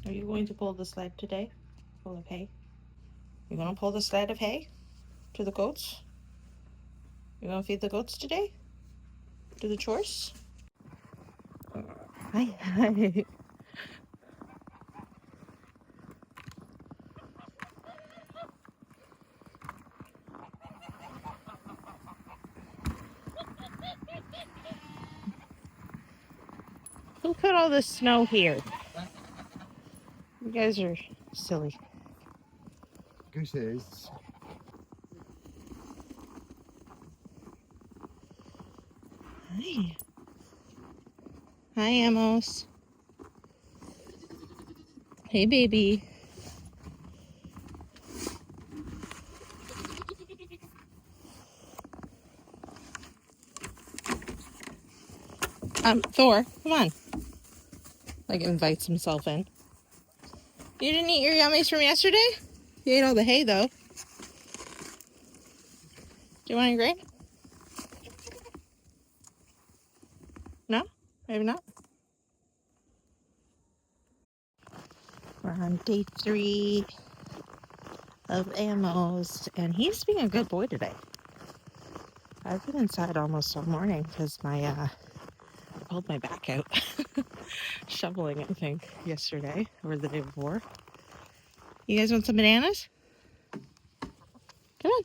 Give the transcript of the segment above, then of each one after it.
Are you going to pull the sled today? Full of hay? You gonna pull the sled of hay to the goats? You gonna feed the goats today? Do the chores? Hi, hi. Who put all this snow here? You guys are silly. Gooses. Hi. Hi, Amos. Hey, baby. Thor, come on. Like, invites himself in. You didn't eat your yummies from yesterday? You ate all the hay, though. Do you want a grape? No? Maybe not. We're on day 3 of Amos, and he's being a good boy today. I've been inside almost all morning because I pulled my back out shoveling, I think, yesterday or the day before. You guys want some bananas? Come on.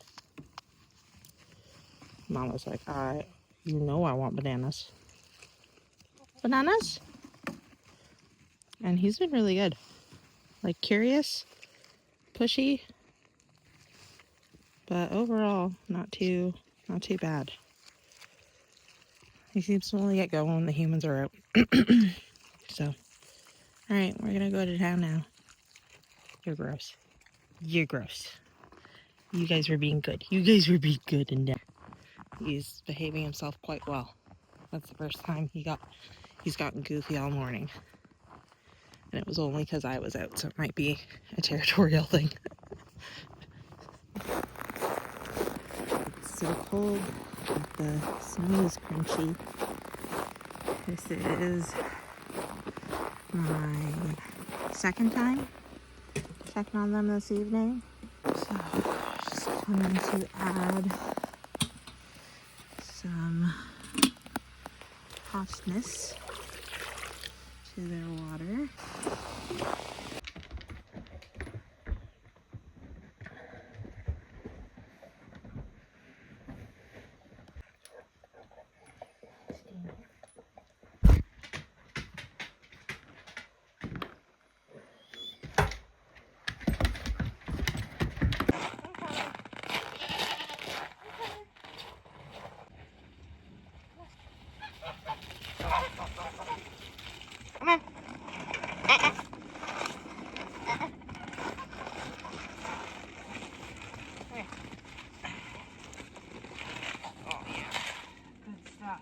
Mom was like, you know I want bananas. Bananas? And he's been really good. Like, curious, pushy, but overall not too bad. He seems to only get going when the humans are out. So, alright, we're gonna go to town now. You're gross. You're gross. You guys were being good. You guys were being good in there. He's behaving himself quite well. That's the first time he's gotten goofy all morning. And it was only because I was out, so it might be a territorial thing. It's so cold, but the snow is crunchy. This is my second time checking on them this evening. So just going to add some hotness to their water. Come on. Oh yeah, good stuff.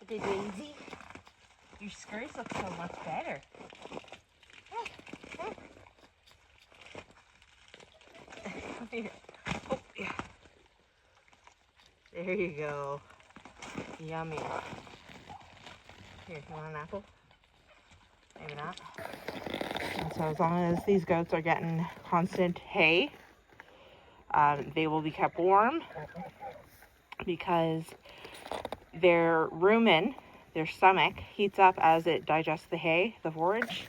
The daisy. Your skirts look so much better. Come here. Oh, yeah. There you go. Yummy. Here, you want an apple? Maybe not. And so as long as these goats are getting constant hay, they will be kept warm because their rumen, their stomach, heats up as it digests the hay, the forage,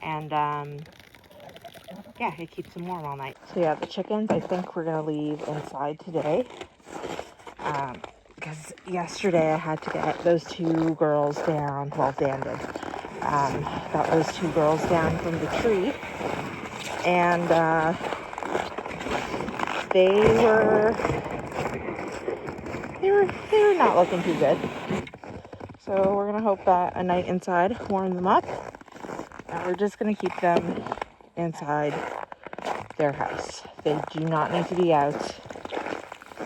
and yeah, it keeps them warm all night. So yeah, the chickens I think we're gonna leave inside today because yesterday I had to get those 2 girls down. Well, Dan did. Got those 2 girls down from the tree, and they were not looking too good. So we're gonna hope that a night inside warm them up, and we're just gonna keep them inside their house. They do not need to be out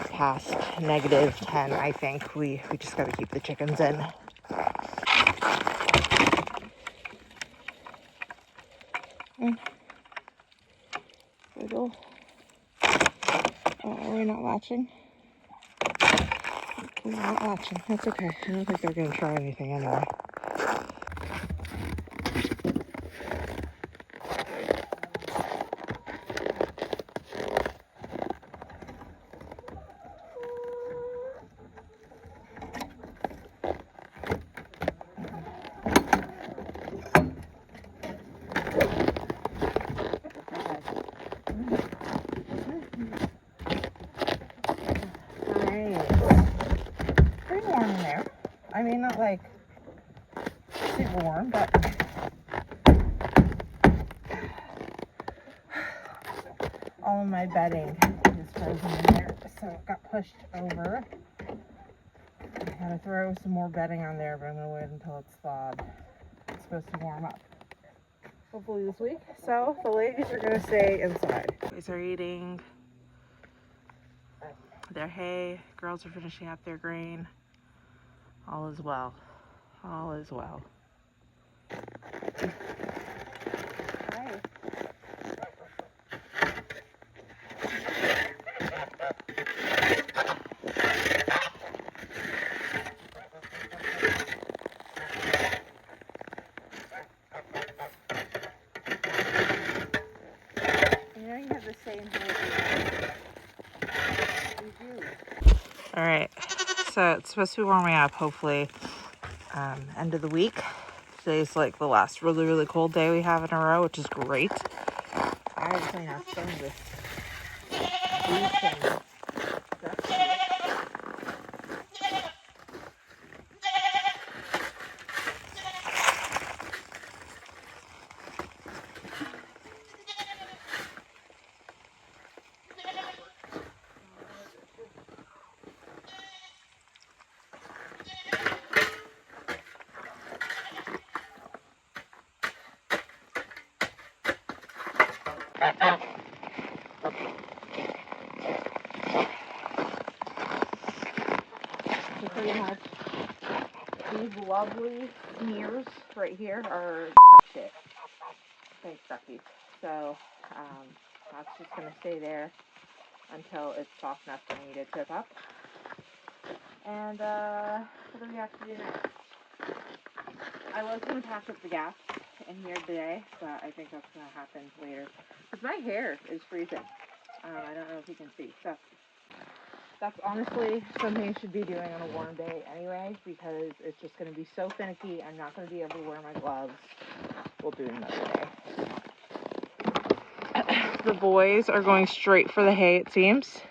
past -10, I think. We just gotta keep the chickens in. Wiggle. Oh, are we not latching? We're not latching. That's okay. I don't think they're going to try anything anyway. Pretty warm in there. I mean, not like super warm, but all of my bedding is frozen in there, so it got pushed over. I gotta throw some more bedding on there, but I'm gonna wait until it's thawed. It's supposed to warm up hopefully this week. So the ladies are gonna stay inside. Boys are eating their hay. Girls are finishing up their grain. All is well. All is well. Hi. You know you have the same hair. You do. All right. So it's supposed to be warming up, hopefully, end of the week. Today's like the last really, really cold day we have in a row, which is great. I actually have some of this bleaching stuff. So pretty much these lovely smears right here are shit. Thanks, Ducky. So that's just gonna stay there until it's soft enough for me to tip up. And what do we have to do next? I was gonna patch up the gaps in here today, but I think that's gonna happen later. Because my hair is freezing. I don't know if you can see. So that's honestly something you should be doing on a warm day anyway, because it's just going to be so finicky. I'm not going to be able to wear my gloves. We'll do it another day. The boys are going straight for the hay, it seems.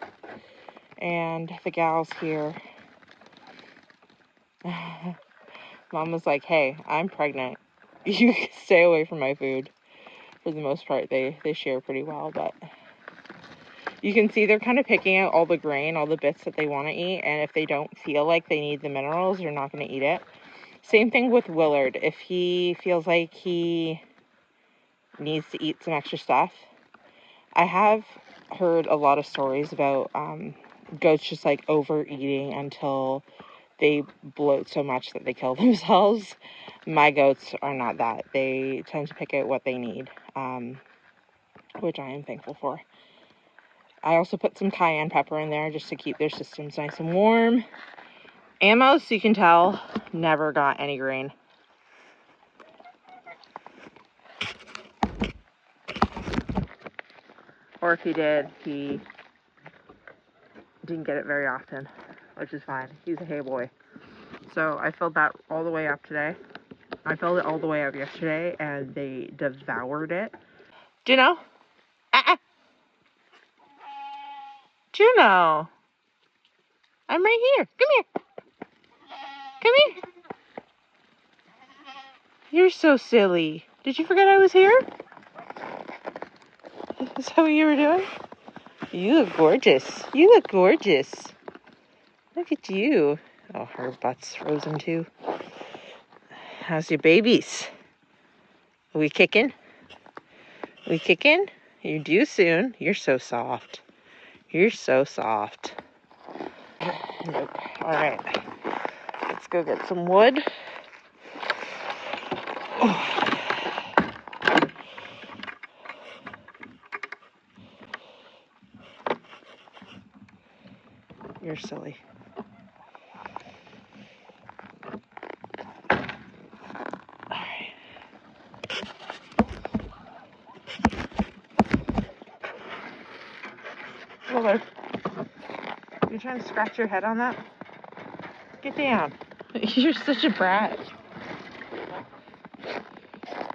And the gals here. Mom was like, hey, I'm pregnant. You can stay away from my food. For the most part, they share pretty well, but you can see they're kind of picking out all the grain, all the bits that they want to eat, and if they don't feel like they need the minerals, they're not going to eat it. Same thing with Willard. If he feels like he needs to eat some extra stuff, I have heard a lot of stories about goats just like overeating until they bloat so much that they kill themselves. My goats are not that. They tend to pick out what they need, which I am thankful for. I also put some cayenne pepper in there just to keep their systems nice and warm. Amos, you can tell, never got any grain. Or if he did, he didn't get it very often, which is fine. He's a hay boy. So I filled that all the way up today. I filled it all the way up yesterday, and they devoured it. Juno! Juno! I'm right here. Come here. Come here. You're so silly. Did you forget I was here? Is that what you were doing? You look gorgeous. You look gorgeous. Look at you. Oh, her butt's frozen too. How's your babies? Are we kicking? We kicking? You're due soon. You're so soft. You're so soft. Nope. All right. Let's go get some wood. You're silly. Alright. Roller. You're trying to scratch your head on that? Get down. You're such a brat.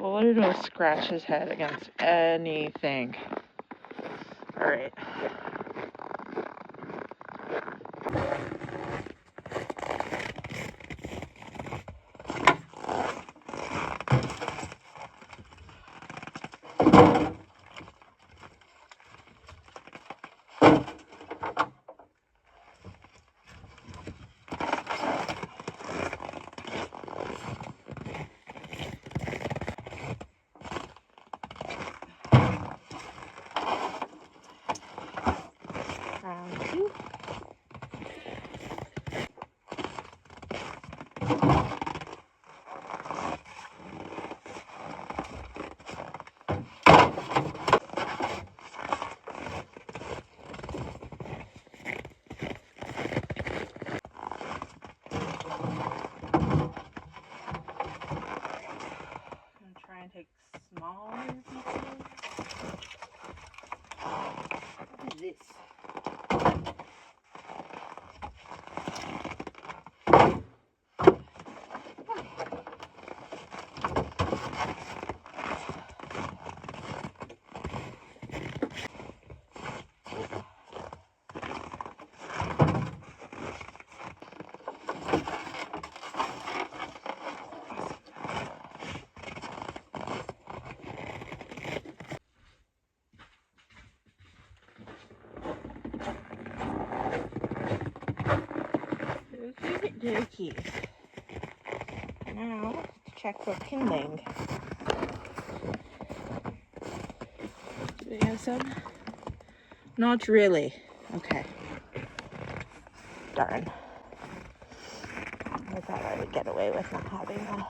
Willard will scratch his head against anything. Alright. Round 2. Try and take smaller pieces. What is this? Very cute. Now, to check for kindling. Do we have some? Not really. Okay. Darn. I thought I would get away with not having to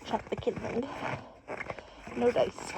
check the kindling. No dice.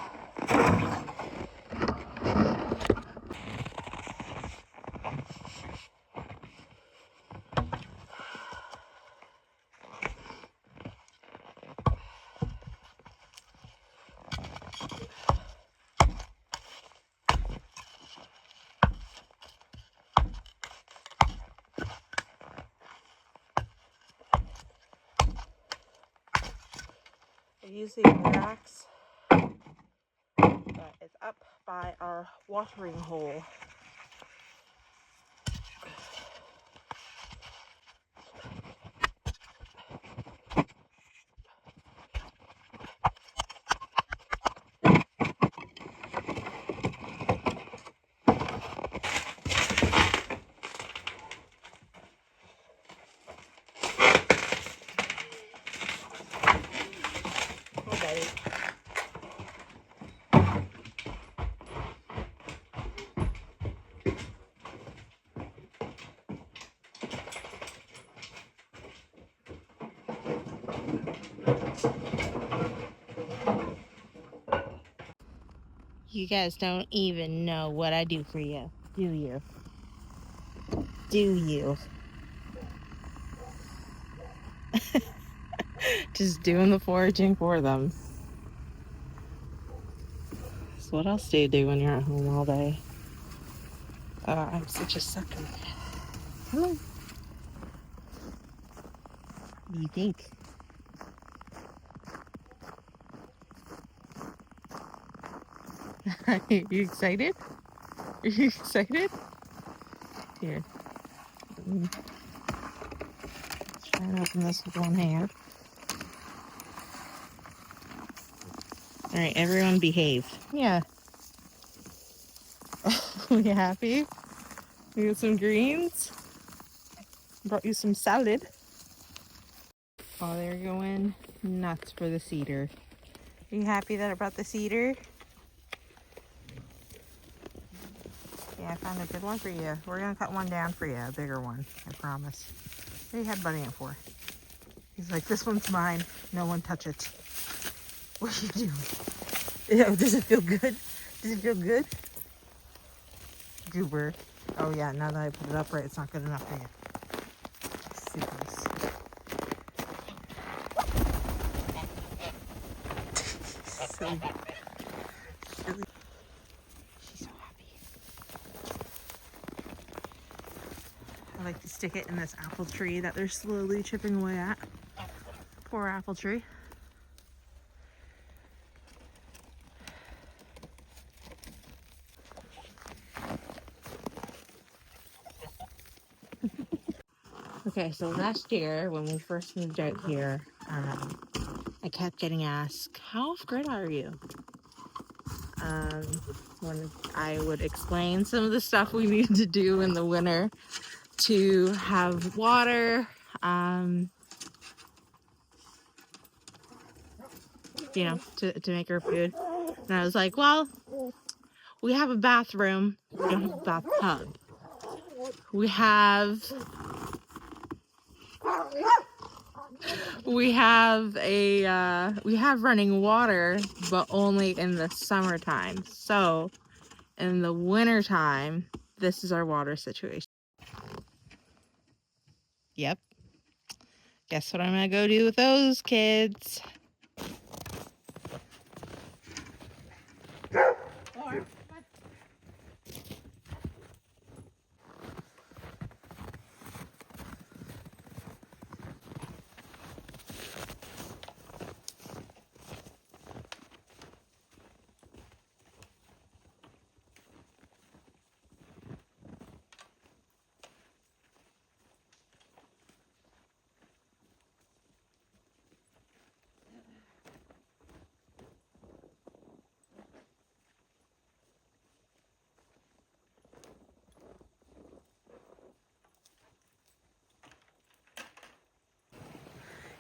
I use the axe that is up by our watering hole. You guys don't even know what I do for you, do you? Do you? Just doing the foraging for them. So what else do you do when you're at home all day? I'm such a sucker. Come on. What do you think? Are you excited? Are you excited? Here. Let's try and open this with one hand. Alright, everyone behave. Yeah. You happy? We got some greens. Brought you some salad. Oh, they're going nuts for the cedar. Are you happy that I brought the cedar? Yeah, I found a good one for you. We're going to cut one down for you, a bigger one, I promise. What are you headbutting it for? He's like, this one's mine. No one touch it. What are you doing? Does it feel good? Does it feel good? Goober. Oh yeah, now that I put it upright, it's not good enough for you. See this. Silly. Silly. She's so happy. I like to stick it in this apple tree that they're slowly chipping away at. Poor apple tree. Okay, so last year when we first moved out here, I kept getting asked, how off grid are you? When I would explain some of the stuff we needed to do in the winter to have water, you know, to make our food. And I was like, well, we have a bathroom, we don't have a bathtub. We have running water, but only in the summertime. So in the wintertime, this is our water situation. Yep. Guess what I'm gonna go do with those kids?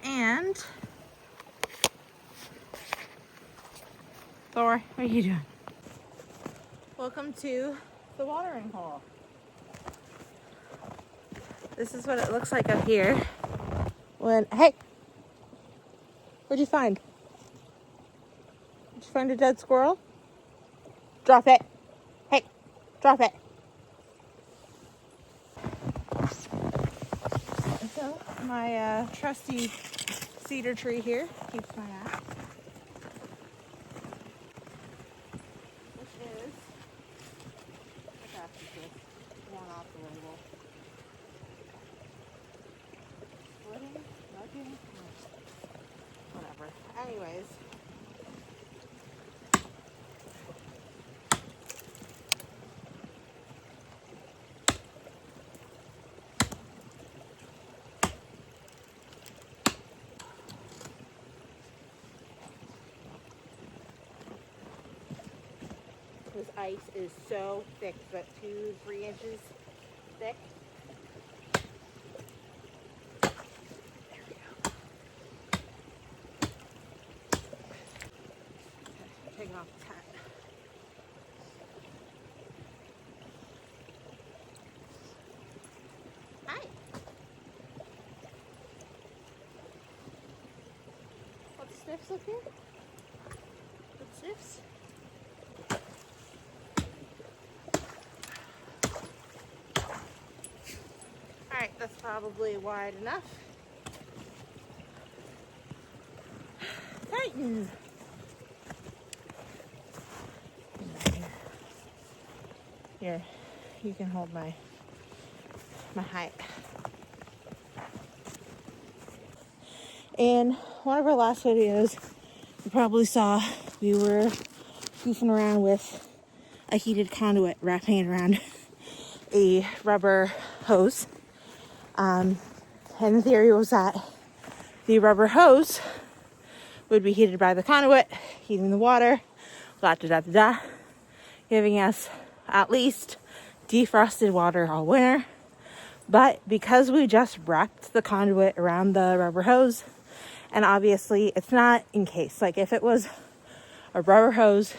And Thor, what are you doing? Welcome to the watering hole. This is what it looks like up here. Hey, what'd you find? Did you find a dead squirrel? Drop it. Hey, drop it. So my trusty cedar tree here keeps my ass. Which is, I got this worn off the label. Splitting, nudging, whatever. Anyways. This ice is so thick, it's about 2-3 inches thick. There we go. Okay, taking off the hat. Hi. What sniffs up here? What sniffs? Alright, that's probably wide enough. Tighten! Here, you can hold my height. In one of our last videos, you probably saw we were goofing around with a heated conduit, wrapping it around a rubber hose. And the theory was that the rubber hose would be heated by the conduit, heating the water, giving us at least defrosted water all winter. But because we just wrapped the conduit around the rubber hose, and obviously it's not encased, like if it was a rubber hose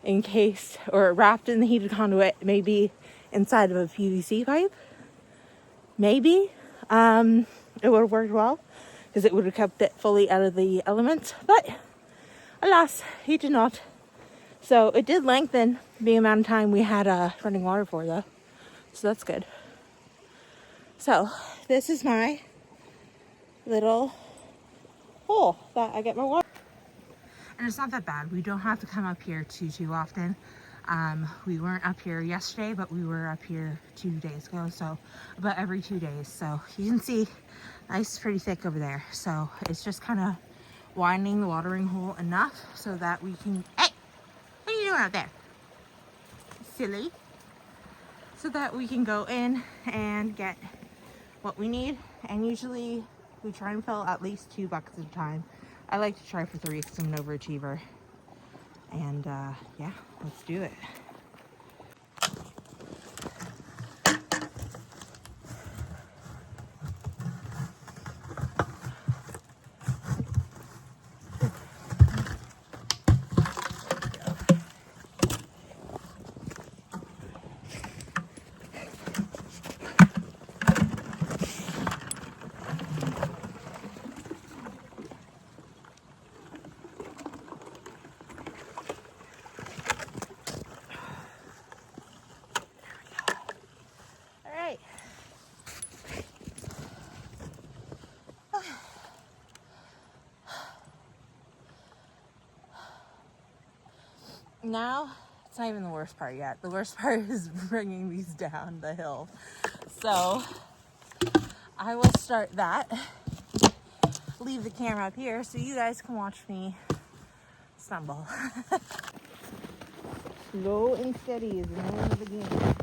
encased or wrapped in the heated conduit, maybe inside of a PVC pipe, maybe it would have worked well because it would have kept it fully out of the elements, but alas, he did not. So it did lengthen the amount of time we had running water for, though. So that's good. So this is my little hole that I get my water. And it's not that bad. We don't have to come up here too often. We weren't up here yesterday, but we were up here 2 days ago. So about every 2 days. So you can see nice, pretty thick over there. So it's just kind of widening the watering hole enough so that we can, hey, what are you doing out there? Silly. So that we can go in and get what we need. And usually we try and fill at least 2 buckets at a time. I like to try for 3 because I'm an overachiever. And yeah, let's do it. Now, it's not even the worst part yet. The worst part is bringing these down the hill. So, I will start that. Leave the camera up here so you guys can watch me stumble. Slow and steady is the name of the game.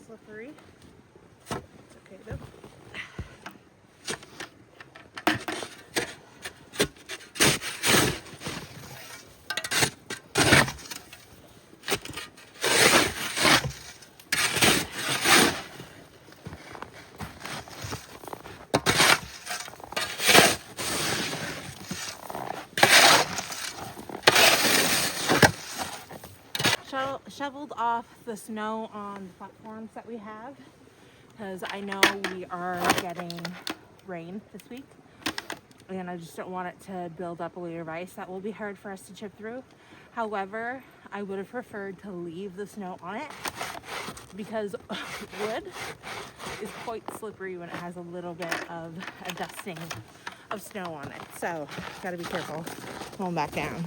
Slippery. It's okay though. Shoveled off the snow on the platforms that we have because I know we are getting rain this week and I just don't want it to build up a layer of ice that will be hard for us to chip through. However, I would have preferred to leave the snow on it because wood is quite slippery when it has a little bit of a dusting of snow on it. So gotta be careful going back down.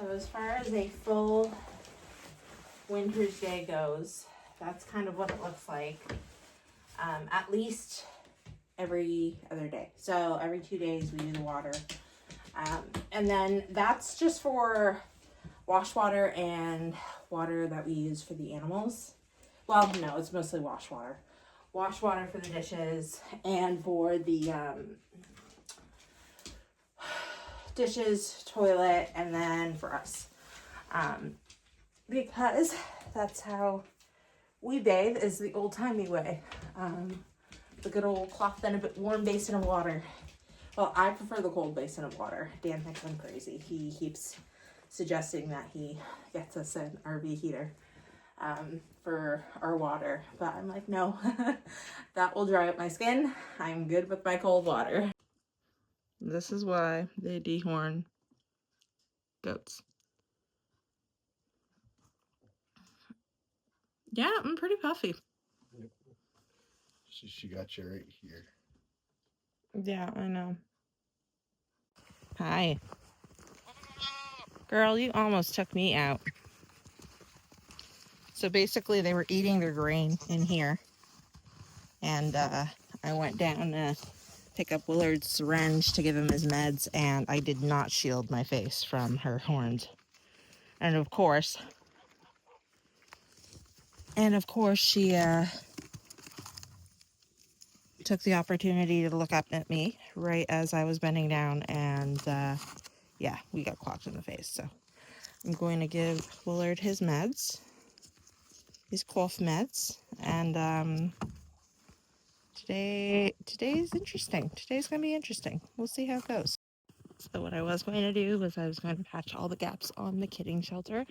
So as far as a full winter's day goes, that's kind of what it looks like. At least every other day. So every 2 days we do the water. And then that's just for wash water and water that we use for the animals. Well, no, it's mostly wash water. Wash water for the dishes and for the dishes, toilet, and then for us. Because that's how we bathe, is the old-timey way. The good old cloth and a warm basin of water. Well, I prefer the cold basin of water. Dan thinks I'm crazy. He keeps suggesting that he gets us an RV heater for our water. But I'm like, no, that will dry up my skin. I'm good with my cold water. This is why they dehorn goats. Yeah, I'm pretty puffy. Yep. So she got you right here. Yeah, I know. Hi. Girl, you almost took me out. So basically they were eating their grain in here. And I went down to pick up Willard's syringe to give him his meds, and I did not shield my face from her horns. And of course she took the opportunity to look up at me right as I was bending down, and yeah, we got clocked in the face. So I'm going to give Willard his meds, his cough meds, and today's interesting. Today's gonna be interesting. We'll see how it goes. So what I was going to do was I was going to patch all the gaps on the kidding shelter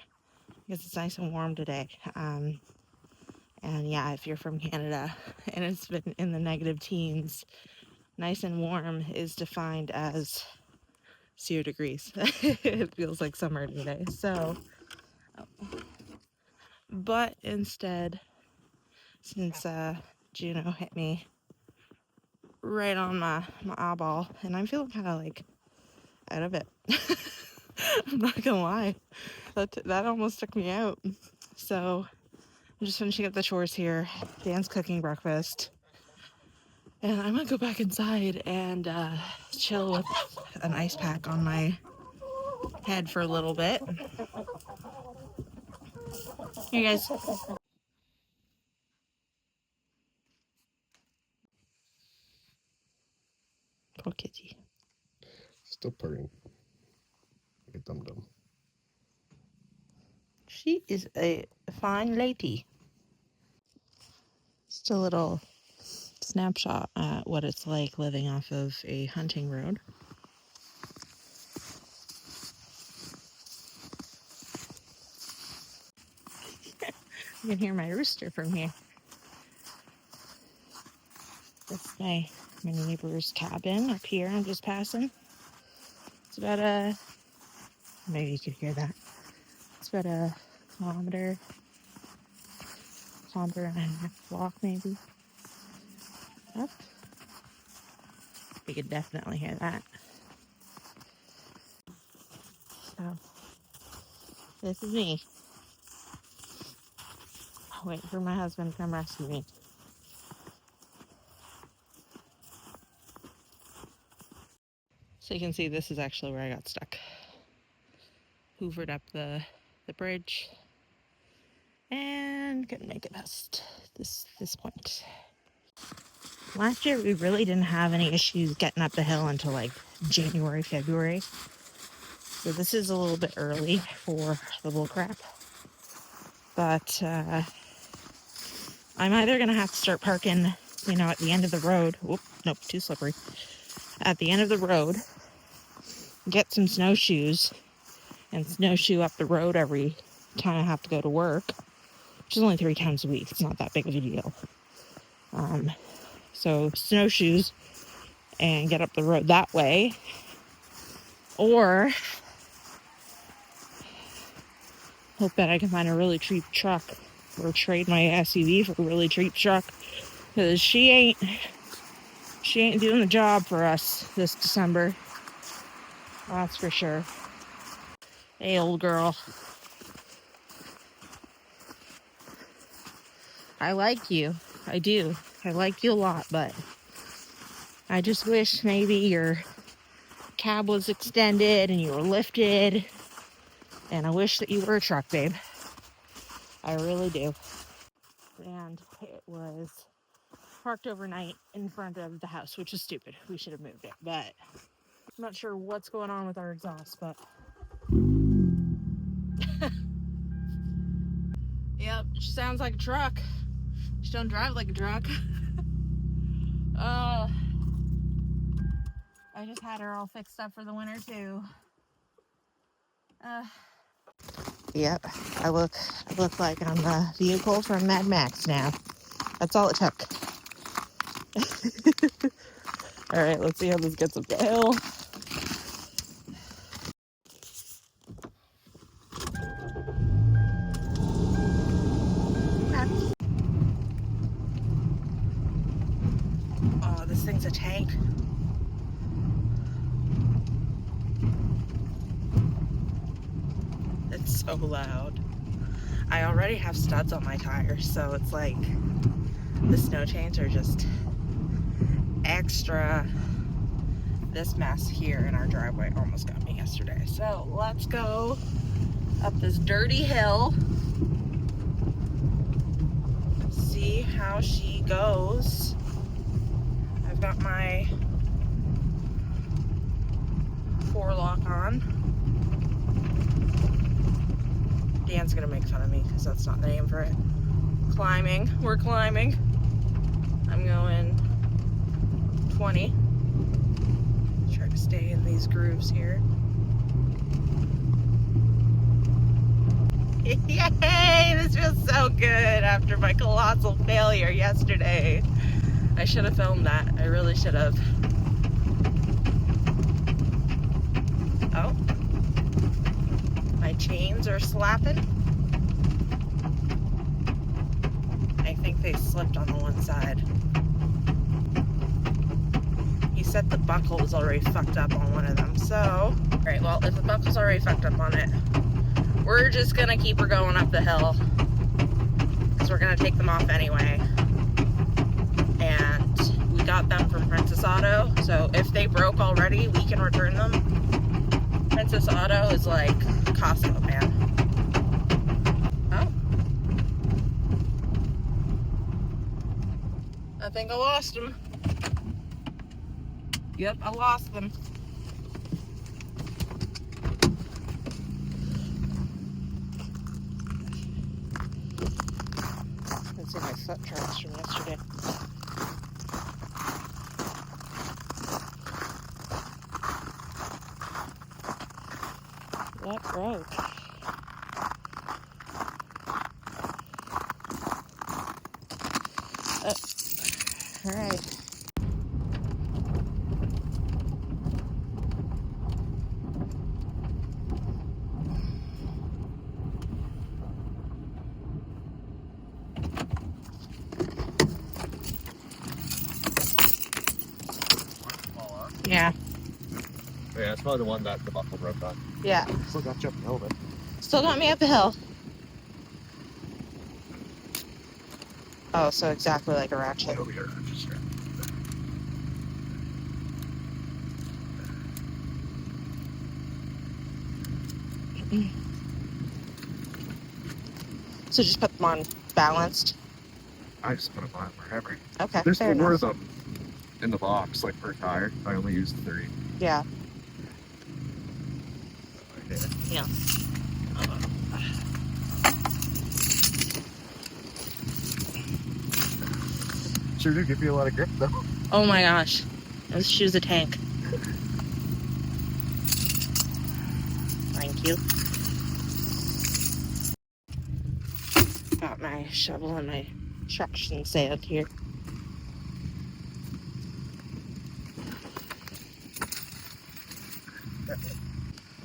because it's nice and warm today. And yeah, if you're from Canada and it's been in the negative teens, nice and warm is defined as 0 degrees. It feels like summer today. So, but instead, since Juno hit me right on my eyeball, and I'm feeling kind of like out of it. I'm not gonna lie, that almost took me out. So I'm just finishing up the chores here. Dan's cooking breakfast, and I'm gonna go back inside and chill with an ice pack on my head for a little bit. Here, guys. Poor kitty. Still purring. Like a dum-dum. She is a fine lady. Just a little snapshot at what it's like living off of a hunting road. You can hear my rooster from here. That's my neighbor's cabin up here. I'm just passing. It's about maybe you could hear that. It's about a kilometer and a half walk maybe up. You could definitely hear that. So this is me. I'll wait for my husband to come rescue me. So you can see this is actually where I got stuck. Hoovered up the bridge and couldn't make it past this point. Last year we really didn't have any issues getting up the hill until like January, February. So this is a little bit early for the bull crap. But I'm either gonna have to start parking, at the end of the road. Whoop, nope, too slippery. At the end of the road, get some snowshoes and snowshoe up the road every time I have to go to work, which is only 3 times a week. It's not that big of a deal. So snowshoes and get up the road that way, or hope that I can find a really cheap truck or trade my SUV for a really cheap truck, because she ain't doing the job for us this December. That's for sure. Hey, old girl. I like you. I do. I like you a lot, but I just wish maybe your cab was extended and you were lifted. And I wish that you were a truck, babe. I really do. And it was parked overnight in front of the house, which is stupid. We should have moved it, but I'm not sure what's going on with our exhaust, but yep, she sounds like a truck. She don't drive like a truck. I just had her all fixed up for the winter too. Yep, I look like I'm a vehicle from Mad Max now. That's all it took. All right, let's see how this gets up the hill. Oh, this thing's a tank. It's so loud. I already have studs on my tires, so it's like the snow chains are just extra. This mess here in our driveway almost got me yesterday. So let's go up this dirty hill. See how she goes. I've got my forelock on. Dan's gonna make fun of me because that's not the name for it. Climbing. We're climbing. I'm going 20. Try to stay in these grooves here. Yay! This feels so good after my colossal failure yesterday. I should have filmed that. I really should have. Oh. My chains are slapping. I think they slipped on the one side. He said the buckle was already fucked up on one of them, so... Alright, well, if the buckle's already fucked up on it, we're just gonna keep her going up the hill. Because we're gonna take them off anyway. And we got them from Princess Auto, so if they broke already, we can return them. Princess Auto is like Costco, man. Oh. I think I lost them. Yep, I lost them. Let's see my foot tracks from yesterday. What broke? All right. Yeah. Yeah, it's probably the one that the buckle broke on. Yeah. Still got you up the hill, but Still got me up the hill. Oh, so exactly like a ratchet. it'll be a ratchet strap. So just put them on balanced. I just put them on wherever. Okay, There's fair four enough. of them in the box, like per tire. I only used 3. Yeah. Yeah. Sure do give you a lot of grip, though. Oh my gosh. This shoe's a tank. Thank you. Got my shovel and my traction sand here.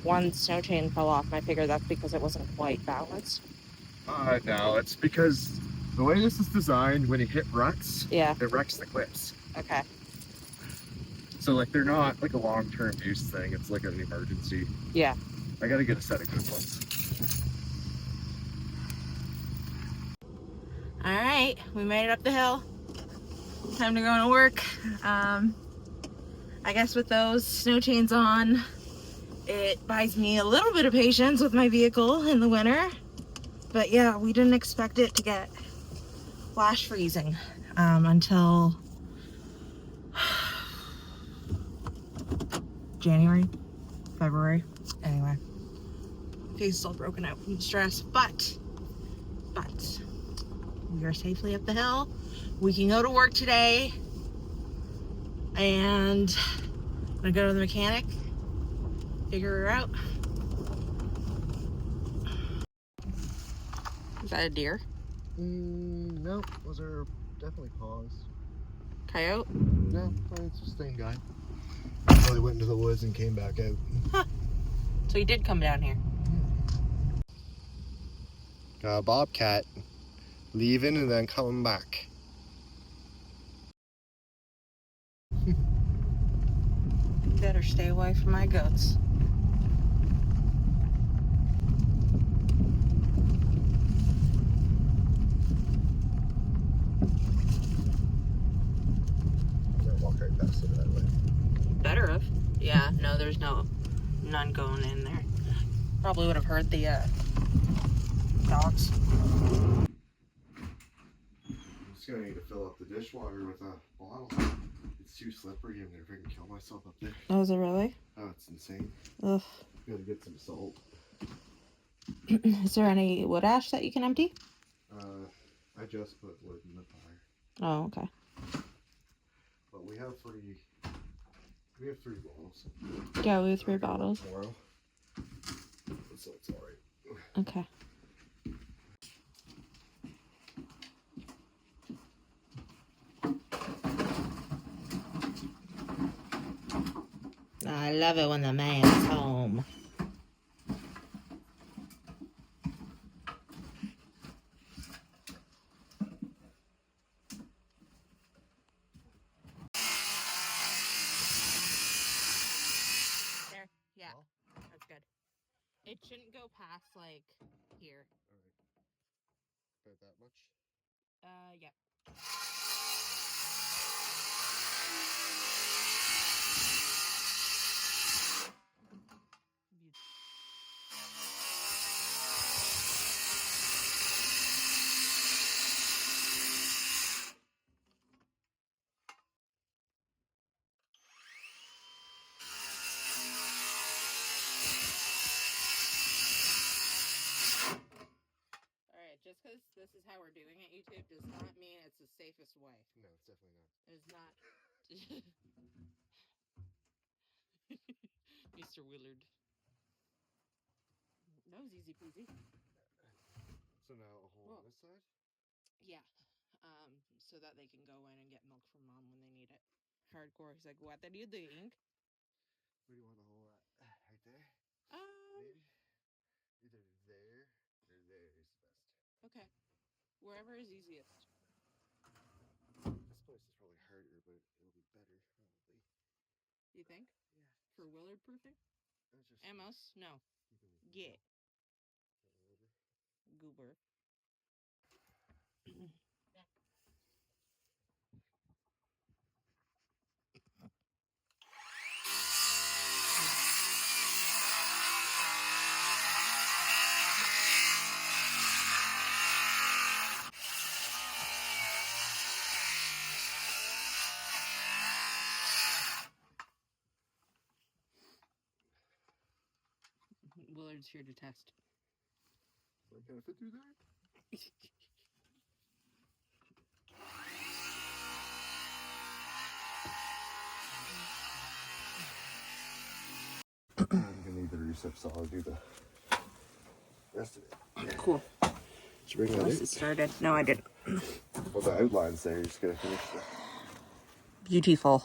One snow chain fell off, and I figured that's because it wasn't quite balanced. No, it's because the way this is designed, when you hit ruts, Yeah. it wrecks the clips. Okay. So, like, they're not like a long-term use thing. It's like an emergency. Yeah. I gotta get a set of good ones. All right, we made it up the hill. Time to go to work. I guess with those snow chains on, it buys me a little bit of patience with my vehicle in the winter. But yeah, we didn't expect it to get flash freezing until January, February. Anyway, face is all broken out from stress, but we are safely up the hill. We can go to work today, and I'm gonna go to the mechanic, figure her out. Is that a deer? No, those are definitely paws. Coyote? No, it's the same guy. Probably went into the woods and came back out. Huh. So he did come down here. Bobcat leaving and then coming back. Better stay away from my goats. I'm gonna walk right past it that way. Better have. Yeah, no, there's none going in there. Probably would have heard the dogs. I'm just gonna need to fill up the dishwater with a bottle. It's too slippery. I'm gonna freaking kill myself up there. Oh, is it really? Oh, it's insane. Ugh. Gotta get some salt. Is there any wood ash that you can empty? I just put wood in the fire. Oh, okay. But we have 3 bottles. Yeah, we have 3 bottles. Tomorrow. So it's alright. Okay. I love it when the man's home. There, yeah, that's good. It shouldn't go past like here. Alright. About that much? Yep. Just because this is how we're doing it, YouTube, does not mean it's the safest way. No, it's definitely not. It's not. Mr. Willard. That was easy peasy. So now a hole on this side? Yeah. So that they can go in and get milk from mom when they need it. Hardcore. He's like, what are you doing? Where do you want the hole at? Right there? Maybe? Either there or there is the best. Okay. Wherever is easiest. This place is probably harder, but it'll be better, probably. You think? Yeah. For Willard proofing? Amos? No. Yeah. Goober. Willard's here to test. Can I fit through there? You can need the recip, so I'll do the rest of it. Cool. Did you bring that Once in? it started. No, I didn't. Well, the outline's there. You're just gonna finish the... Beautiful.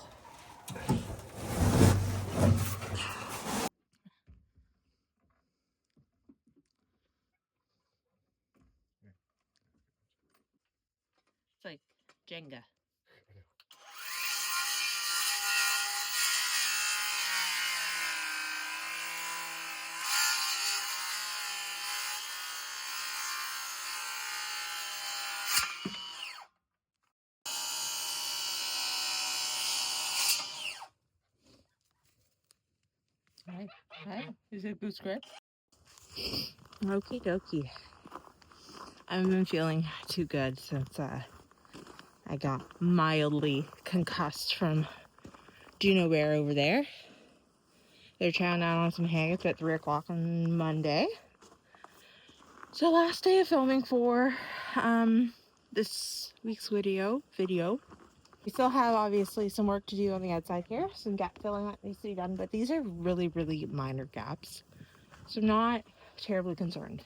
It's like Jenga. Hi. Hi. Is it Boots Grip? Okie dokie. I haven't been feeling too good since I got mildly concussed from, do you know where over there? They're chowing down on some haggis at 3 o'clock on Monday. So last day of filming for this week's video. We still have obviously some work to do on the outside here, some gap filling that needs to be done, but these are really, really minor gaps. So I'm not terribly concerned.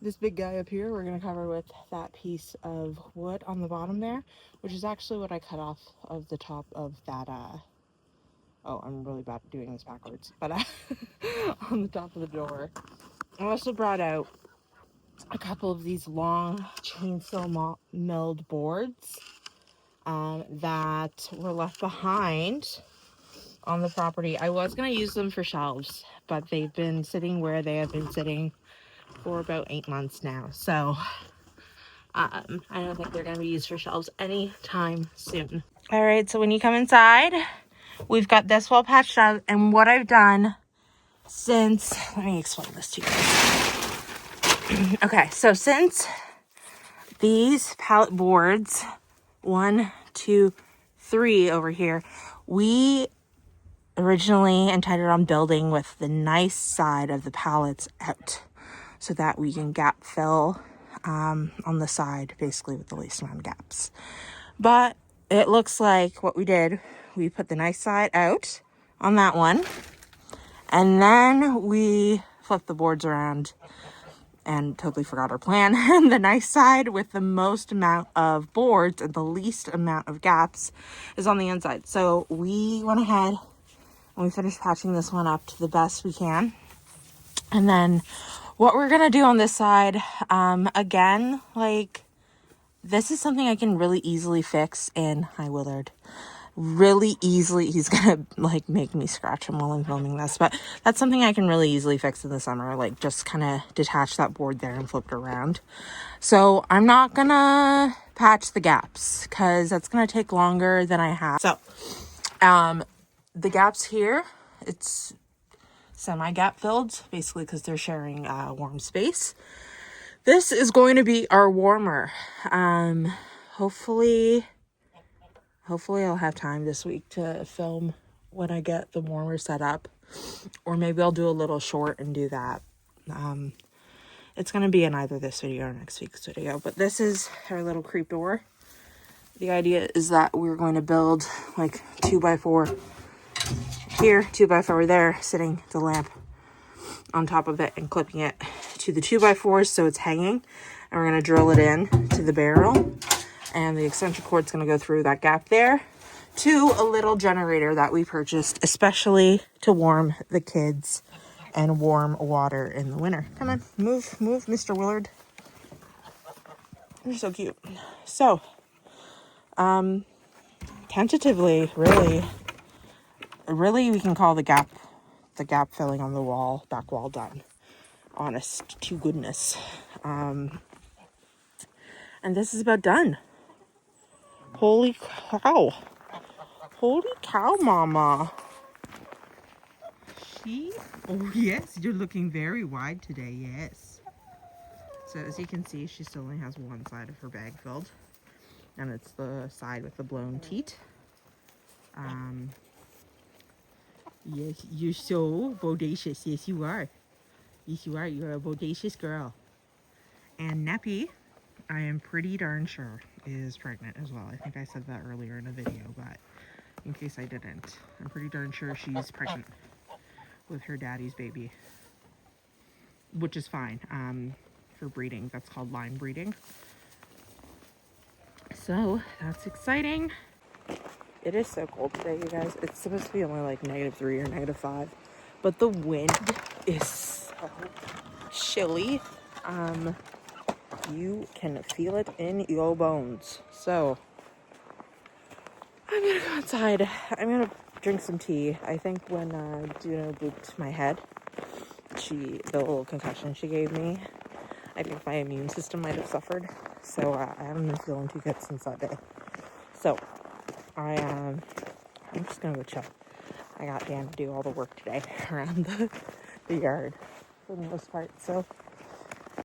This big guy up here, we're gonna cover with that piece of wood on the bottom there, which is actually what I cut off of the top of that, oh, I'm really bad at doing this backwards, but on the top of the door. I also brought out a couple of these long chainsaw milled boards that were left behind on the property. I was going to use them for shelves, but they've been sitting where they have been sitting for about 8 months now. So I don't think they're going to be used for shelves anytime soon. All right, so when you come inside, we've got this wall patched up, and what I've done since, let me explain this to you. Okay, so since these pallet boards, 1, 2, 3 over here, we originally intended on building with the nice side of the pallets out so that we can gap fill on the side, basically with the least amount of gaps. But it looks like what we did, we put the nice side out on that one, and then we flipped the boards around and totally forgot our plan. And the nice side with the most amount of boards and the least amount of gaps is on the inside. So we went ahead and we finished patching this one up to the best we can. And then what we're gonna do on this side, again, like, this is something I can really easily fix in, hi Willard, really easily. He's gonna like make me scratch him while I'm filming this, but that's something I can really easily fix in the summer, like just kind of detach that board there and flip it around. So I'm not gonna patch the gaps because that's gonna take longer than I have. So the gaps here, it's semi-gap filled, basically because they're sharing warm space. This is going to be our warmer. Hopefully I'll have time this week to film when I get the warmer set up, or maybe I'll do a little short and do that. It's going to be in either this video or next week's video, but this is our little creep door. The idea is that we're going to build like 2x4 here, 2x4 there, sitting the lamp on top of it and clipping it to the 2x4s so it's hanging, and we're going to drill it in to the barrel, and the extension cord's going to go through that gap there to a little generator that we purchased especially to warm the kids and warm water in the winter. Come on, move, Mr. Willard. You're so cute. So, tentatively, really, we can call the gap filling on the wall, back wall done. Honest to goodness. And this is about done. Holy cow, mama. Oh yes, you're looking very wide today, yes. So as you can see, she still only has one side of her bag filled, and it's the side with the blown teat. Yes, you're so bodacious. Yes, you are. Yes, you are. You're a bodacious girl. And Neppy, I am pretty darn sure, is pregnant as well. I think I said that earlier in a video, but in case I didn't, I'm pretty darn sure she's pregnant with her daddy's baby, which is fine. For breeding, that's called line breeding. So that's exciting. It is so cold today, you guys. It's supposed to be only like -3 or -5, but the wind is so chilly. You can feel it in your bones. So I'm gonna go outside. I'm gonna drink some tea. I think when Juno booped my head, the little concussion she gave me, I think my immune system might have suffered. So I haven't been feeling too good since that day. So I'm just gonna go chill. I got Dan to do all the work today around the yard for the most part. So